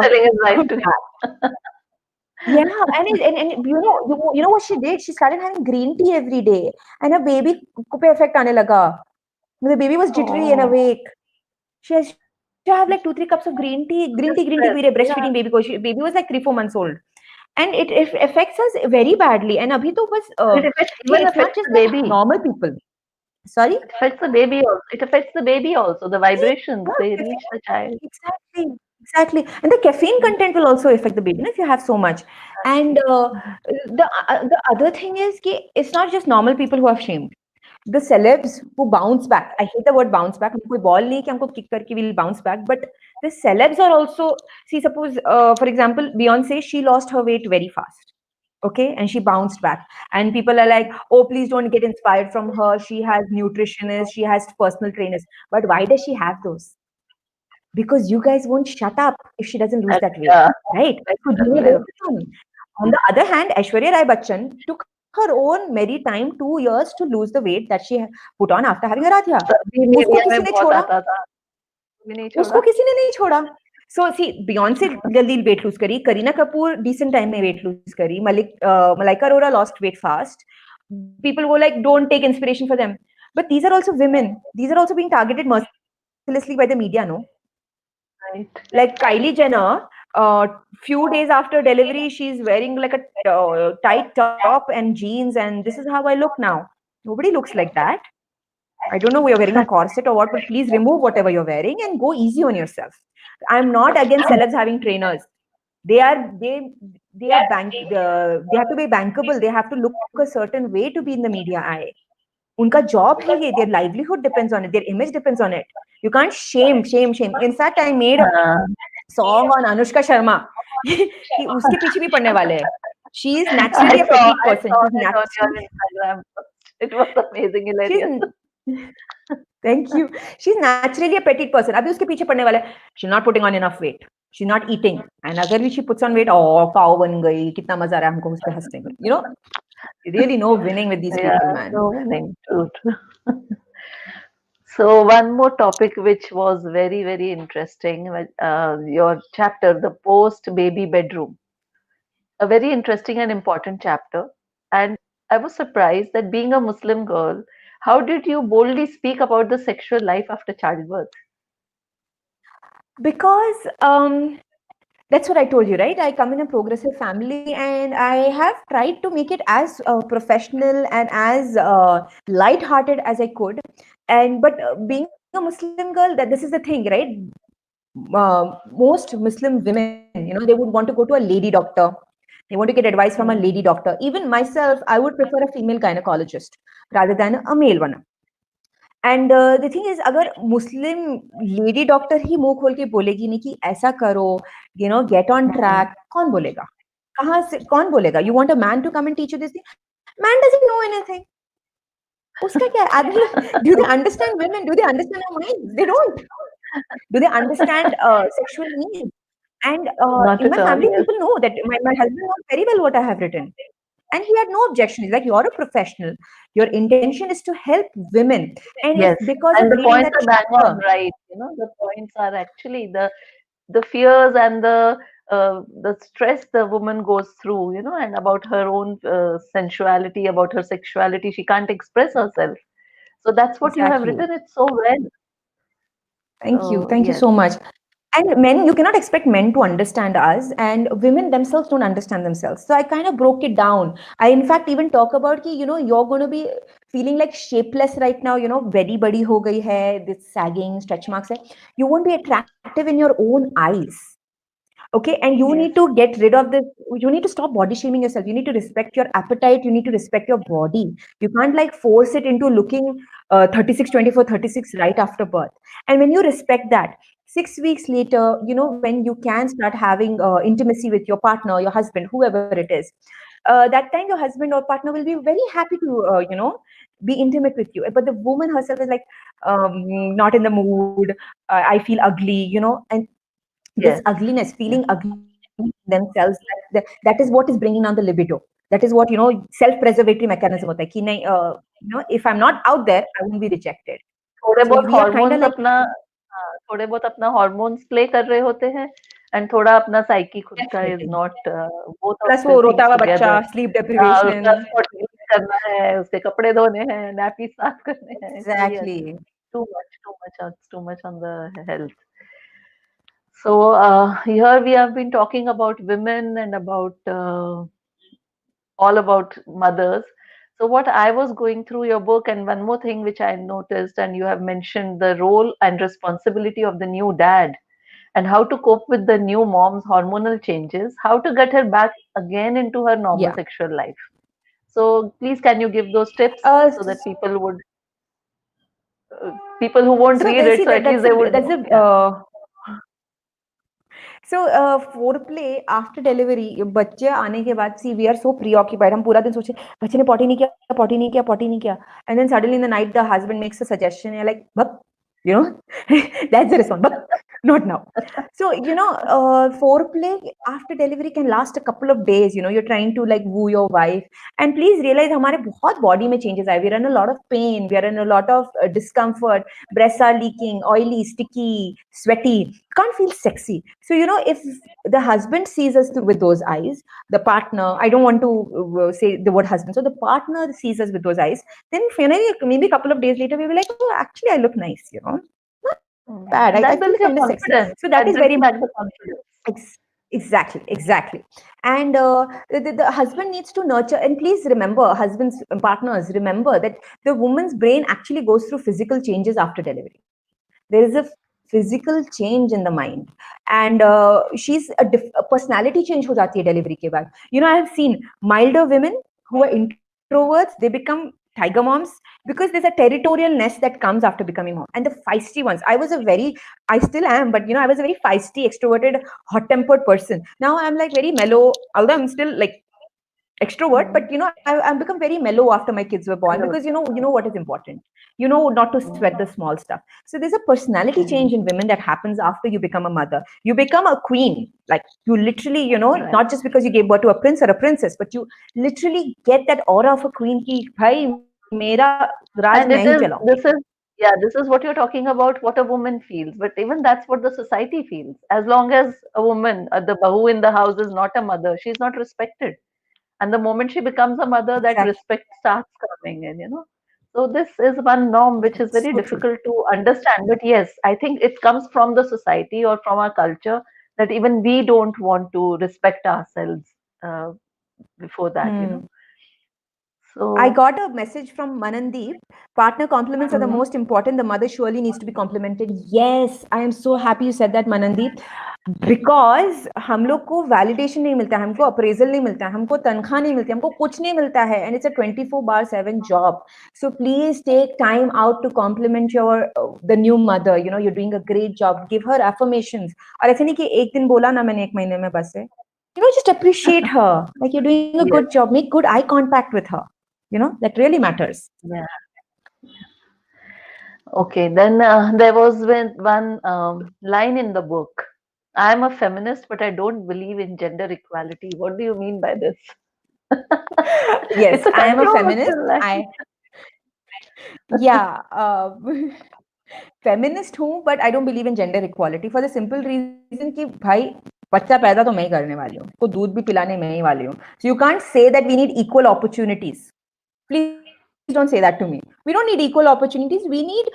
Telling his wife to yeah, and you know what she did? She started having green tea every day, and her baby को पे effect आने लगा. The baby was jittery and awake. She has to have like 2-3 cups of green tea P रही है breastfeeding baby को. Baby was like 3-4 months old, and it affects us very badly. And अभी तो बस It it's not affects just the baby. normal people. Sorry? It affects the baby also. It affects the baby also. The vibrations, they reach the child. Exactly. And the caffeine content will also affect the baby if you have so much. And the other thing is कि it's not just normal people who are shamed. The celebs who bounce back. I hate the word bounce back. हमको कोई ball नहीं कि हमको kick करके will bounce back. But the celebs are also, see, suppose for example, Beyonce, she lost her weight very fast. Okay, and she bounced back, and people are like, oh, please don't get inspired from her, she has nutritionists, she has personal trainers. But why does she have those? Because you guys won't shut up if she doesn't lose that weight, Yeah. right? So on the other hand, Aishwarya Rai Bachchan took her own merry time, 2 years, to lose the weight that she put on after having Aradhya. उसको किसी ने छोड़ा? उसको किसी ने नहीं छोड़ा. So see, Beyonce जल्दी weight lose करी, Kareena Kapoor decent time में weight lose करी, Malaika Arora lost weight fast. People go like, don't take inspiration for them. But these are also women. These are also being targeted mercilessly by the media, no? Right. Like Kylie Jenner, few days after delivery, she's wearing like a tight top and jeans, and this is how I look now. Nobody looks like that. I don't know whether you're wearing a corset or what, but please remove whatever you're wearing and go easy on yourself. I'm not against celebs having trainers. They have to be bankable. They have to look a certain way to be in the media eye. उनका job है ये, their livelihood depends on it, their image depends on it. You can't shame. In fact, I made a song on Anushka Sharma कि उसके पीछे भी पड़ने वाले हैं. She is naturally a petite person. I saw it on your Instagram. It was amazing, hilarious. Thank you. She's naturally a petite person. अभी उसके पीछे पड़ने वाले. She's not putting on enough weight. She's not eating. And अगर भी she puts on weight, oh, cow बन गई. कितना मजा आ रहा है हमको उस पे हंसने में. Really no winning with these people, man. No winning. True. So one more topic which was very, very interesting, your chapter, the post-baby bedroom. A very interesting and important chapter. And I was surprised that being a Muslim girl, how did you boldly speak about the sexual life after childbirth? Because that's what I told you, right? I come in a progressive family, and I have tried to make it as professional and as light-hearted as I could. But being a Muslim girl, that this is the thing, right? Most Muslim women, they would want to go to a lady doctor. They want to get advice from a lady doctor. Even myself, I would prefer a female gynecologist rather than a male one. And the thing is, अगर Muslim lady doctor ही मुंह खोल के बोलेगी नहीं कि ऐसा करो, get on track, कौन बोलेगा? कहाँ से कौन बोलेगा? You want a man to come and teach you this thing? Man doesn't know anything. उसका क्या है? Do they understand women? Do they understand our minds? They don't. Do they understand sexual needs? And Not in my at all, family, yes. people know that my husband knows very well what I have written. And he had no objection. He's like, you're a professional. Your intention is to help women. And if Yes. because And of the reading points that are bang chapter, on right. The points are actually the fears and the stress the woman goes through, and about her own sensuality, about her sexuality. She can't express herself. So that's what you have exactly. written it so well. Thank you. So Thank you yes, so much. And men, you cannot expect men to understand us, and women themselves don't understand themselves. So I kind of broke it down. I, in fact, even talk about ki, you're going to be feeling like shapeless right now, very body ho gayi hai, this sagging, stretch marks hai. You won't be attractive in your own eyes. Okay, and you yes, need to get rid of this. You need to stop body shaming yourself. You need to respect your appetite. You need to respect your body. You can't like force it into looking 36, 24, 36 right after birth. And when you respect that, 6 weeks later, when you can start having intimacy with your partner, your husband, whoever it is, that time your husband or partner will be very happy to be intimate with you. But the woman herself is like not in the mood. I feel ugly, and this yes, ugliness, yes. feeling ugly themselves, that is what is bringing down the libido. That is what, self-preservatory mechanism hota hai ki nahi, if I'm not out there, I won't be rejected. थोड़े So बहुत we are kind of hormones like, अपना हाँ, थोड़े बहुत अपना hormones play कर रहे होते हैं एंड थोड़ा अपना साइकी खुद का is definitely. Not both of Plus the वो रोता थिंग्स हुआ बच्चा, टुगेदर sleep उसका deprivation. उसको clean करना है, उसके कपड़े धोने हैं, नैपी साफ करने हैं, so yes, Exactly. too much on the health. So here we have been talking about women and about all about mothers. So what I was going through your book, and one more thing which I noticed, and you have mentioned the role and responsibility of the new dad, and how to cope with the new mom's hormonal changes, how to get her back again into her normal Yeah. sexual life. So please, can you give those tips Uh, so that people who won't so read it, see so that at least they would that's know. a Yeah. So foreplay after delivery, बच्चे आने के बाद, see, we are so preoccupied. हम पूरा दिन सोचे बच्चे ने potty नहीं किया, potty नहीं किया, potty नहीं किया, and then suddenly in the night the husband makes a suggestion. You're like, "Bak," that's the response. "Bak, not now." So foreplay after delivery can last a couple of days. You're trying to like woo your wife, and please realize हमारे बहुत body में changes आए. We are in a lot of pain. We are in a lot of discomfort. Breasts are leaking, oily, sticky, sweaty. Can't feel sexy. So if the husband sees us with those eyes, the partner, I don't want to say the word husband, so the partner sees us with those eyes, then maybe a couple of days later we will be like, oh, actually I look nice, not bad, I That feel builds your kind of sexy. confidence. So that That is brings very back the confidence. exactly. And the husband needs to nurture, and please remember, husbands, partners, remember that the woman's brain actually goes through physical changes after delivery. There is a physical change in the mind, and she's a personality change ho jati hai delivery ke baad. I have seen milder women who are introverts, they become tiger moms, because there's a territorialness that comes after becoming mom. And the feisty ones, I still am, but I was a very feisty, extroverted, hot tempered person. Now I'm like very mellow, although I'm still like extrovert, but I've become very mellow after my kids were born, Hello. because you know what is important, not to sweat the small stuff. So there's a personality change in women that happens after you become a mother. You become a queen, like you literally, Right. not just because you gave birth to a prince or a princess, but you literally get that aura of a queen ki bhai mera raj And main hi chalaungi. this is what you're talking about, what a woman feels. But even that's what the society feels. As long as a woman, the bahu in the house is not a mother, she's not respected. And the moment she becomes a mother, that Exactly. respect starts coming in. So this is one norm which is That's very so true. difficult to understand. But yes, I think it comes from the society or from our culture that even we don't want to respect ourselves uh, before that. I So, got a message from Manandeep. Partner compliments are the mhm. most important. The mother surely needs to be complimented. Yes, I am so happy you said that, Manandeep. Because हम लोग को validation नहीं मिलता है, हमको appraisal नहीं मिलता है, हमको तनख्वाह नहीं मिलती, हमको कुछ नहीं मिलता है, and it's a 24/7 job. So please take time out to compliment the new mother. You're doing a great job. Give her affirmations. और ऐसे नहीं कि एक दिन बोला ना मैंने 1 महीने में बस है. Just appreciate her. Like you're doing a Yes, good job. Make good eye contact with her. That really matters. yeah. Okay, then there was one line in the book. I'm a feminist, but I don't believe in gender equality. What do you mean by this? Yes, It's a I am a feminist. controversial line. Yeah, feminist हूँ, but I don't believe in gender equality for the simple reason कि भाई बच्चा पैदा तो मैं ही करने वाली हूँ, उसको दूध भी पिलाने मैं ही वाली हूँ. So you can't say that we need equal opportunities. Please don't say that to me. We don't need equal opportunities. We need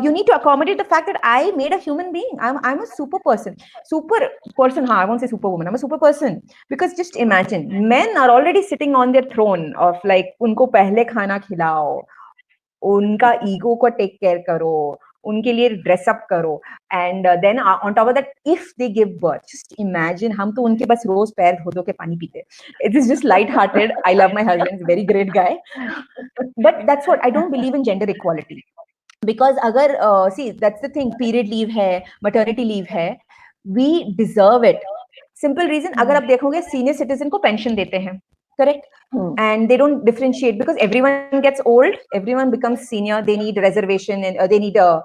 you need to accommodate the fact that I made a human being. I'm a super person. Super person, I won't say superwoman. I'm a super person. Because just imagine, men are already sitting on their throne of like उनको पहले खाना खिलाओ, उनका ego को take care करो, उनके लिए dress up करो, and then on top of that if they give birth, just imagine हम तो उनके बस रोज पैर धो धो के पानी पीते. It is just light hearted. I love my husband, is very great guy, but that's what I don't believe in gender equality. Because अगर see that's the thing, period leave है, maternity leave है, we deserve it. Simple reason, अगर आप देखोगे senior citizen को pension देते हैं, correct? And they don't differentiate because everyone gets old, everyone becomes senior, they need reservation and they need a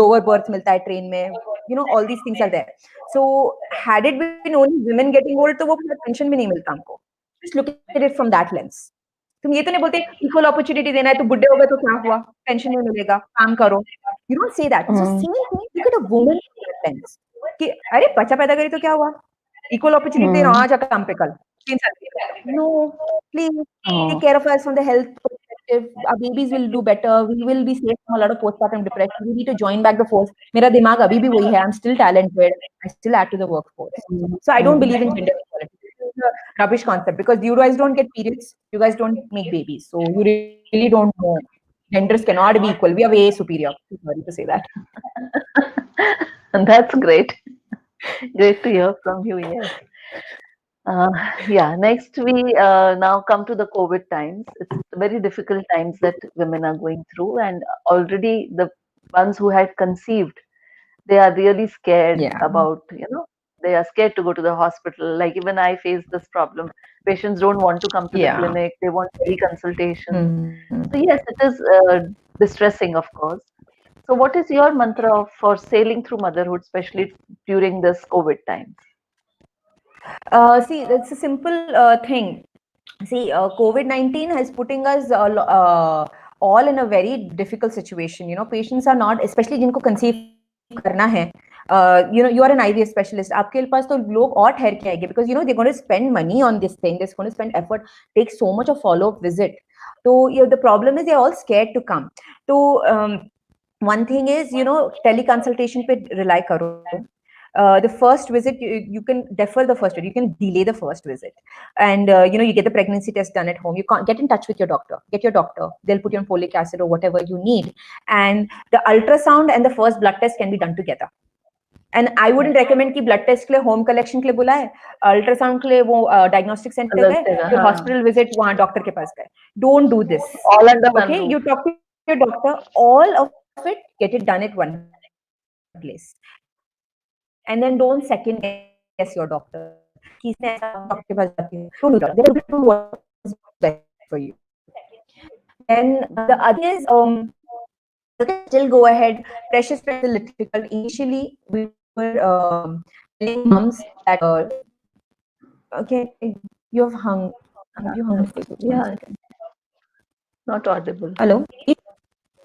lower berth मिलता है train में, you know, all these things are there. So had it been only women getting old, तो वो pension भी नहीं मिलता हमको. Just look at it from that lens. तुम ये तो नहीं बोलते इक्वल अपॉर्चुनिटी देना है, तो बुढ़े हो गए तो क्या हुआ, पेंशन नहीं मिलेगा, काम करो. You don't say that. So same thing, look at a woman pens कि अरे बच्चा पैदा करी तो क्या हुआ, इक्वल अपॉर्चुनिटी दे रहा हूं, आजा काम पे कल 3 साल. No, please take care of us from the health perspective. Our babies will do better. We will be safe from a lot of postpartum depression. We need to join back the force. मेरा दिमाग अभी भी वही है. I'm still talented. I still add to the workforce. So I don't believe in gender equality. This is a rubbish concept because you guys don't get periods. You guys don't make babies. So you really don't know. Genders cannot be equal. We are way superior. Sorry to say that. And that's great. Great to hear from you. Yes. Yeah, next we now come to the COVID times. It's very difficult times that women are going through, and already the ones who had conceived, they are really scared Yeah. about, they are scared to go to the hospital. Like even I face this problem. Patients don't want to come to the Yeah. clinic. They want teleconsultation. Mhm. So yes, it is distressing, of course. So what is your mantra for sailing through motherhood, especially during this COVID times? See, it's a simple thing. See, COVID-19 has putting us all in a very difficult situation. You know, patients are not, especially जिनको conceive करना है. You know, you are an IVF specialist. आपके पास तो लोग और ठहर के आएंगे because you know they're going to spend money on this thing. They're going to spend effort, take so much of follow-up visit. So the problem is they're all scared to come. So one thing is, you know, teleconsultation पे rely करो. The first visit, you can defer the first visit, you can delay the first visit, and you know, you get the pregnancy test done at home. You can't get in touch with your doctor, get your doctor, they'll put you on folic acid or whatever you need, and the ultrasound and the first blood test can be done together. And I wouldn't recommend कि blood test के लिए home collection के लिए बुलाए, ultrasound के लिए वो diagnostic center गए, फिर hospital visit वहाँ doctor के पास गए. Don't do this. All under one Okay, roof. you talk to your doctor, all of it, get it done at one place. And then don't second guess your doctor. किसने ऐसा doctor के पास जाती है? Don't do that. They will do what's best for you. Then the other is you can still go ahead. Precious is a little difficult. Initially, we were telling moms that okay, you have hung. Have you hung? Yeah. Not audible. Hello.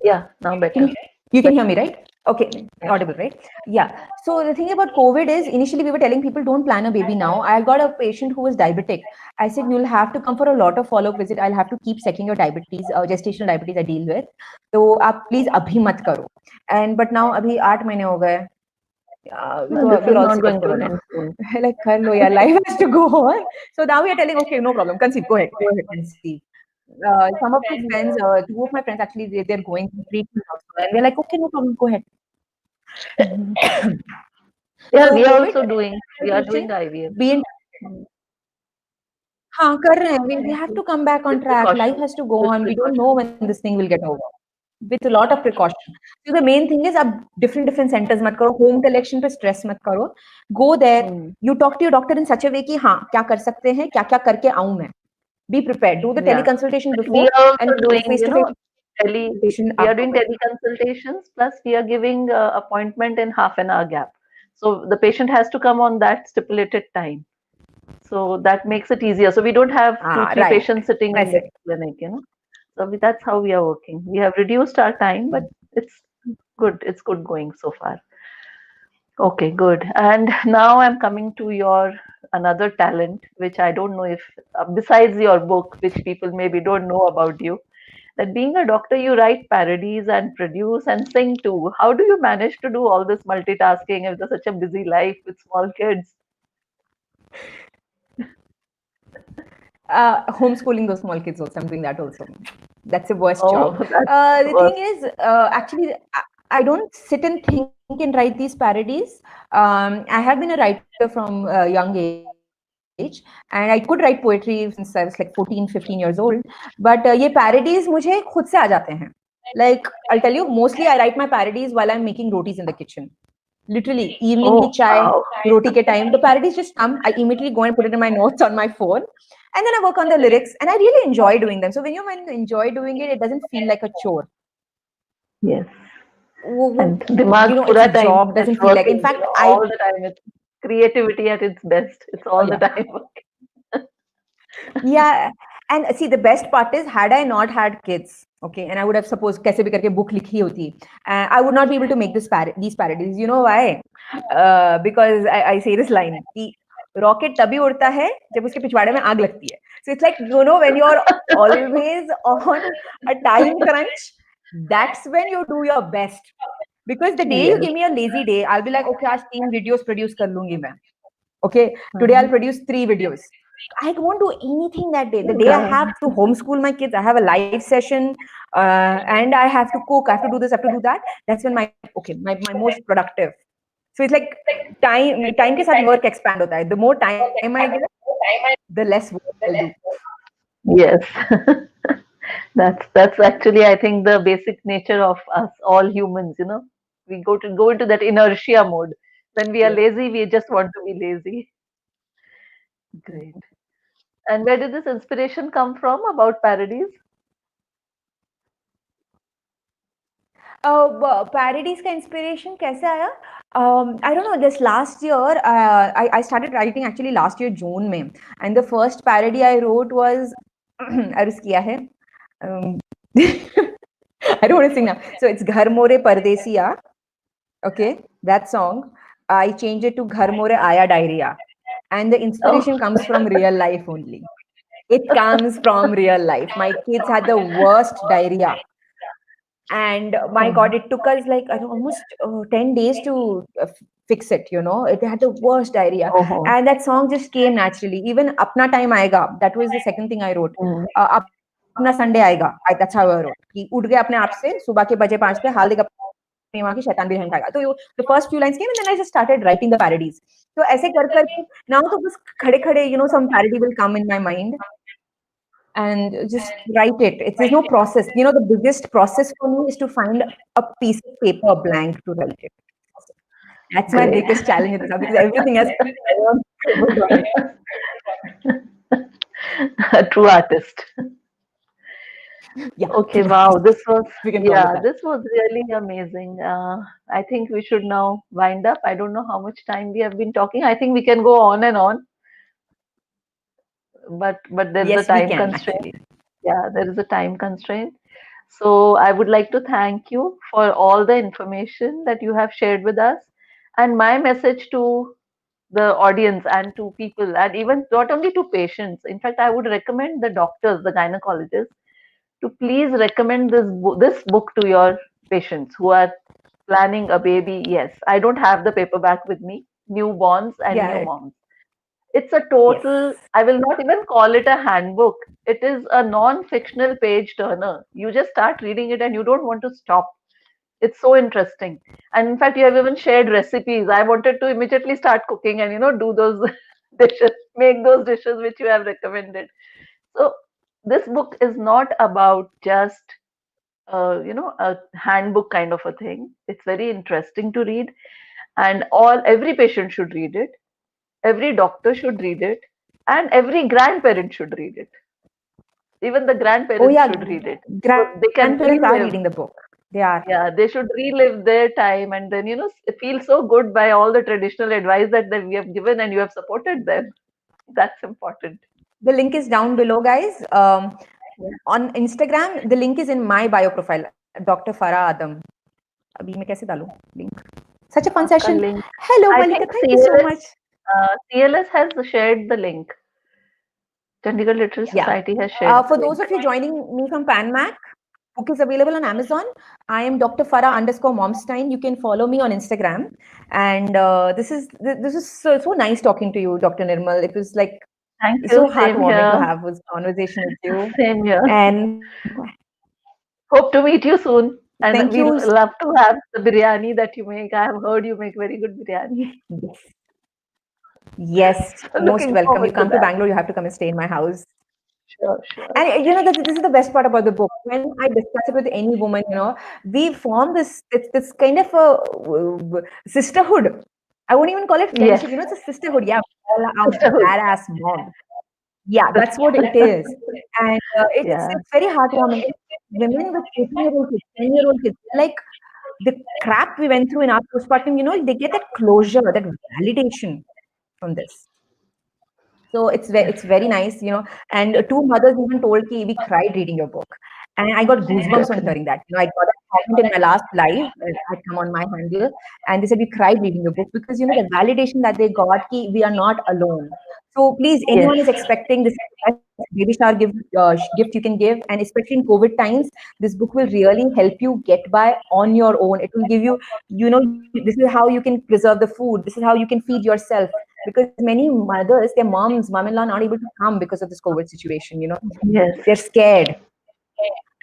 Yeah, now better. You can hear me, right? Okay, audible, right? Yeah. So the thing about COVID is initially we were telling people don't plan a baby now. I got a patient who was diabetic. I said you'll have to come for a lot of follow-up visit. I'll have to keep checking your diabetes, gestational diabetes I deal with. So आप please अभी मत करो. And but now अभी 8 महीने हो गए. This is not going to end soon. Like कर लो यार, life has to go on. So now we are telling okay, no problem, conceive, go ahead, conceive. Some of my friends, 2 of my friends actually, they're going to treatment also, and they're like, okay, no problem, go ahead. Yeah, so we are also doing. We are doing IVF. Be in. हाँ कर रहे हैं. We have to come back on track. Life has to go on. We don't know when this thing will get over. With a lot of precaution. So the main thing is आप different centers मत करो. Home collection पे stress मत करो. Go there. You talk to your doctor in such a way कि हाँ क्या कर सकते हैं, क्या क्या करके आऊँ मैं. Be prepared. Do the teleconsultation before. We are also and doing, face-to-face we are doing teleconsultations, plus we are giving appointment in half an hour gap. So the patient has to come on that stipulated time. So that makes it easier. So we don't have two, three Right. patients sitting I in the see. clinic, So that's how we are working. We have reduced our time, but it's good. It's good going so far. Okay, good. And now I'm coming to your another talent, which I don't know if, besides your book, which people maybe don't know about you, that being a doctor, you write parodies and produce and sing too. How do you manage to do all this multitasking if there's such a busy life with small kids? Homeschooling those small kids also. I'm doing that also. That's the worst Oh, job. that's The worse. thing is, actually, I don't sit and think and write these parodies. I have been a writer from a young age, and I could write poetry since I was like 14, 15 years old. But ये parodies मुझे खुद से आ जाते हैं. Like, I'll tell you, mostly I write my parodies while I'm making rotis in the kitchen. Literally, evening Oh, ki chai, wow. roti ke time. The parodies just come. I immediately go and put it in my notes on my phone. And then I work on the lyrics, and I really enjoy doing them. So when you enjoy doing it, it doesn't feel like a chore. Yes. वो- And Dimag It's pura a time job, it's doesn't feel like. In working, fact, all the time. It's creativity at its best. It's all the yeah. time working. Yeah, and see, the best part is, had I not had kids, okay, and I would have supposed कैसे भी करके book लिखी होती, I would not be able to make these parodies. You know why? Because I say this line कि rocket तभी उड़ता है जब उसके पिछवाड़े में आग लगती है. So it's like, when you're always on a time crunch, that's when you do your best. Because the day you Yes. give me a lazy day, I'll be like, okay, आज 3 videos produce कर लूंगी मैं. Okay, today I'll Mhm. produce 3 videos. I won't do anything that day. The day I God. have to homeschool my kids, I have a live session, and I have to cook, I have to do this, I have to do that. That's when my most productive. So it's like time के साथ work expand होता है. The more time I get, the less work I'll do. Yes. That's actually, I think, the basic nature of us, all humans, We go into that inertia mode. When we are Yeah. lazy, we just want to be lazy. Great. And where did this inspiration come from about parodies? Parodies का inspiration कैसे आया? I don't know. This last year, I started writing actually last year June में, and the first parody I wrote was अर्ज किया है. I don't want to sing now. So it's Ghar More Pardesiya. Okay, that song. I changed it to Ghar More Aya Diarrhea, and the inspiration Oh, comes from real life only. It comes from real life. My kids had the worst diarrhea. And my God, it took us like, I don't know, almost 10 days to fix it. It had the worst diarrhea. oh, And that song just came naturally. Even Apna Time Aayega, that was the second thing I wrote. mm, Apna Sunday Aayega, that's how I wrote. कि उठ गए अपने आप से सुबह के बजे 5 पे हाल देगा अपनी माँ की शैतान भी रहने खाएगा. तो the first few lines came, and then I just started writing the parodies. So ऐसे कर now तो बस खड़े some parody will come in my mind and just write it. There's no process. The biggest process for me is to find a piece of paper blank to write it. That's my great. biggest challenge at this time, because everything else I want scribbled on it. A true artist. Yeah. Okay, true wow, artist. this was, We can call it that. this was really amazing. I think we should now wind up. I don't know how much time we have been talking. I think we can go on and on, but there is a Yes, we time can constraint. actually. Yeah, there is a time constraint. So I would like to thank you for all the information that you have shared with us. And my message to the audience and to people, and even not only to patients. In fact, I would recommend the doctors, the gynecologists, to please recommend this book to your patients who are planning a baby. Yes, I don't have the paperback with me. Newborns and new Yeah. moms. It's a Yes. total, I will not even call it a handbook. It is a non-fictional page turner. You just start reading it and you don't want to stop. It's so interesting. And in fact, you have even shared recipes. I wanted to immediately start cooking and, do those dishes, make those dishes which you have recommended. So this book is not about just, a handbook kind of a thing. It's very interesting to read, and every patient should read it. Every doctor should read it, and every grandparent should read it. Even the Oh grandparents yeah, should read it. So they can grandparents are relive. reading the book. They are. Yeah, they should relive their time and then, feel so good by all the traditional advice that we have given and you have supported them. That's important. The link is down below, guys. Yeah. On Instagram, the link is in my bio profile, Dr. Farah Adam. अभी मैं कैसे डालूं link? Such a fun Aapka session. link. Hello, I Malika. think Thank you so CLS, much. CLS has shared the link. Chandigarh Literary Yeah. Society has shared For the those link. of you joining me from PanMac, book is available on Amazon. I am Dr. Farah_Momstein. You can follow me on Instagram. And this is so nice talking to you, Dr. Nirmal. It was like Thank so you. Same heartwarming to here. have this conversation with you. Same here. And Hope to meet you soon. And thank we you. love to have the biryani that you make. I have heard you make very good biryani. Yes, So most looking welcome. forward You come to that. Bangalore, you have to come and stay in my house. Sure, sure. And this is the best part about the book. When I discuss it with any woman, we form this kind of a sisterhood. I won't even call it friendship. Yes. It's a sisterhood. Yeah, our Sisterhood. badass mom. Yeah, that's what it is. And Yeah. it's very heartwarming. Women with 14-year-old kids, 10-year-old kids, like the crap we went through in our postpartum, they get that closure, that validation from this. So it's very nice, And two mothers even told me we cried reading your book, and I got goosebumps on hearing that. I got a comment in my last live. I come on my handle, and they said we cried reading your book because the validation that they got, ki we are not alone. So please, anyone is expecting this baby shower gift you can give, and especially in COVID times, this book will really help you get by on your own. It will give you, this is how you can preserve the food. This is how you can feed yourself. Because many mothers, their moms, mom-in-law, not able to come because of this COVID situation. Yes. They're scared.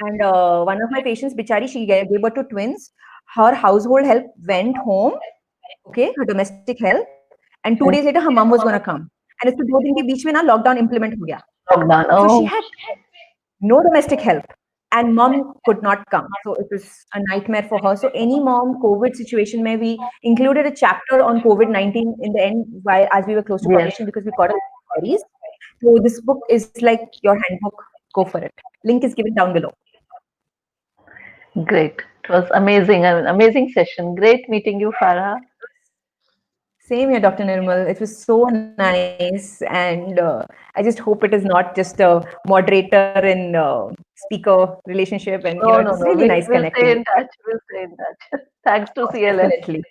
And one of my patients, Bichari, she gave birth to twins. Her household help went home, okay, her domestic help, and 2 days later, her mom was going to come. And it's 2 दिन के बीच में ना lockdown implement हो गया. Lockdown. So she Oh, had no domestic help, and mom could not come. So it was a nightmare for her. So any mom COVID situation, we included a chapter on COVID-19 in the end, as we were close to yes. publishing, because we got a lot of queries. So this book is like your handbook. Go for it. Link is given down below. Great. It was amazing. An amazing session. Great meeting you, Farah. Same here, Dr. Nirmal. It was so nice, and I just hope it is not just a moderator and speaker relationship. And it's really nice connecting. We'll stay in touch. We'll stay in touch. Thanks to CLS. Definitely.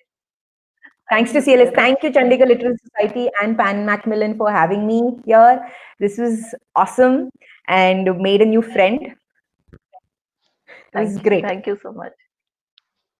Thanks to CLS. Thank you, Chandigarh Literary Society and Pan Macmillan for having me here. This was awesome and made a new friend. It was great. Thank you so much.